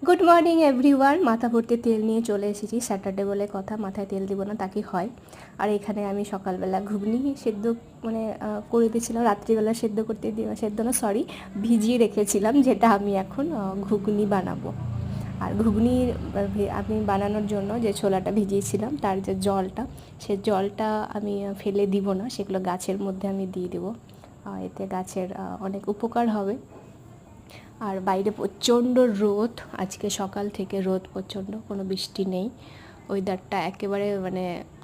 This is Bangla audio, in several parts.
Good morning everyone. মাথা ভর্তি তেল নিয়ে চলে এসেছি। স্যাটারডে বলে কথা, মাথায় তেল দিব না তা কি হয়। আর এখানে আমি সকালবেলা ঘুগনি সেদ্ধ করে দিয়েছিলাম, রাত্রিবেলা ভিজিয়ে রেখেছিলাম, যেটা আমি এখন ঘুগনি বানাবো। আর ঘুগনি আমি বানানোর জন্য যে ছোলাটা ভিজিয়েছিলাম তার যে জলটা, সে জলটা আমি ফেলে দিব না, সেগুলো গাছের মধ্যে আমি দিয়ে দেবো। এতে গাছের অনেক উপকার হবে। আর বাইরে প্রচণ্ড রোদ, আজকে সকাল থেকে রোদ প্রচণ্ড, কোনো বৃষ্টি নেই। ওয়েদারটা একেবারে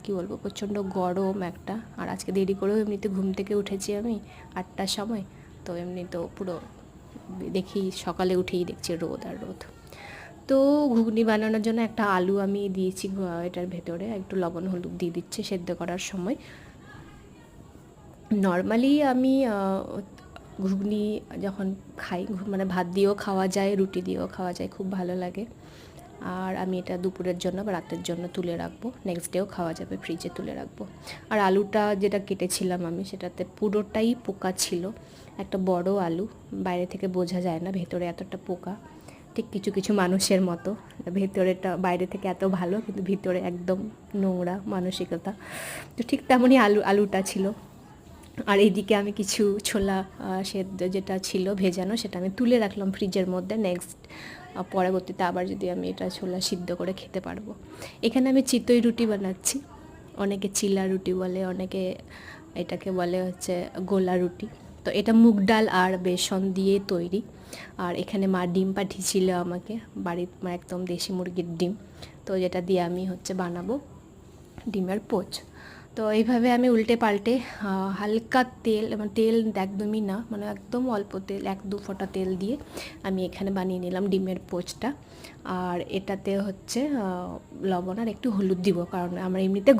কী বলবো, প্রচণ্ড গরম একটা। আর আজকে দেরি করেও এমনিতে ঘুম থেকে উঠেছি আমি 8টার সময়, তো এমনি তো পুরো দেখি সকালে উঠেই দেখছি রোদ আর রোদ। তো ঘুগনি বানানোর জন্য একটা আলু আমি দিয়েছি এটার ভেতরে, একটু লবণ হলুদ দিয়ে দিচ্ছে সেদ্ধ করার সময়। নর্মালি আমি ঘুগনি যখন খাই, ভাত দিয়েও খাওয়া যায়, রুটি দিয়েও খাওয়া যায়, খুব ভালো লাগে। আর আমি এটা দুপুরের জন্য বা রাতের জন্য তুলে রাখবো, নেক্সট ডেও খাওয়া যাবে, ফ্রিজে তুলে রাখবো। আর আলুটা যেটা কেটেছিলাম আমি, সেটাতে পুরোটাই পোকা ছিল। একটা বড় আলু, বাইরে থেকে বোঝা যায় না ভেতরে এতটা পোকা, ঠিক কিছু কিছু মানুষের মতো। ভেতরেটা বাইরে থেকে এত ভালো, কিন্তু ভিতরে একদম নোংরা মানসিকতা। তো ঠিক তেমনই আলুটা ছিল। আর এইদিকে আমি কিছু ছোলা সেদ্ধ যেটা ছিল ভেজানো, সেটা আমি তুলে রাখলাম ফ্রিজের মধ্যে, নেক্সট পরবর্তীতে আবার যদি আমি এটা ছোলা সিদ্ধ করে খেতে পারবো। এখানে আমি চিতই রুটি বানাচ্ছি, অনেকে চিলা রুটি বলে, অনেকে এটাকে বলে হচ্ছে গোলা রুটি। তো এটা মুগ ডাল আর বেসন দিয়ে তৈরি। আর এখানে মা ডিম পাঠিয়েছিল আমাকে, বাড়ির একদম দেশি মুরগির ডিম, তো যেটা দিয়ে আমি বানাবো ডিমের পোচ। তো এইভাবে আমি উল্টে পাল্টে হালকা তেল, তেল একদমই না, একদম অল্প তেল, 1-2 ফোঁটা তেল দিয়ে আমি এখানে বানিয়ে নিলাম ডিমের পোচটা। আর এটাতে লবণ আর একটু হলুদ দিব, কারণ আমার এমনিতে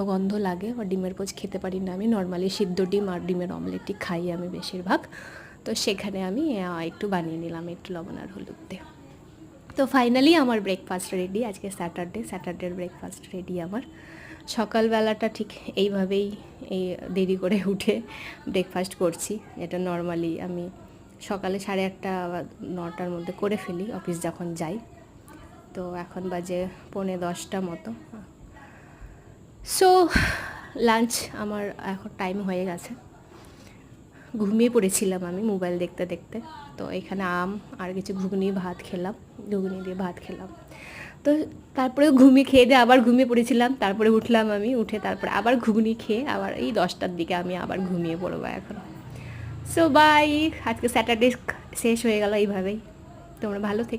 গন্ধ লাগে, বা ডিমের পোচ খেতে পারি না আমি। নর্মালি সিদ্ধ ডিম আর ডিমের অমলেটই খাই আমি বেশিরভাগ। তো সেখানে আমি একটু বানিয়ে নিলাম একটু লবণ আর হলুদ দিয়ে। তো ফাইনালি আমার ব্রেকফাস্ট রেডি। আজকে স্যাটারডের ব্রেকফাস্ট রেডি আমার। সকালবেলাটা ঠিক এইভাবেই দেরি করে উঠে ব্রেকফাস্ট করছি, এটা নর্মালি আমি সকালে 8:30 বা 9টার মধ্যে করে ফেলি অফিস যখন যাই। তো এখন বাজে 9:45 মতো। সো লাঞ্চ আমার এখন টাইম হয়ে গেছে। ঘুমিয়ে পড়েছিলাম আমি মোবাইল দেখতে দেখতে। তো এখানে আম আর কিছু ঘুগনি দিয়ে ভাত খেলাম। তো তারপরে খেয়ে দিয়ে আবার ঘুমিয়ে পড়েছিলাম। তারপরে উঠলাম আমি, উঠে তারপরে আবার ঘুগনি খেয়ে আবার এই 10টার দিকে আমি আবার ঘুমিয়ে পড়বো এখন। সো বাই, আজকে স্যাটারডে শেষ হয়ে গেল এইভাবেই। তোমরা ভালো থেকো।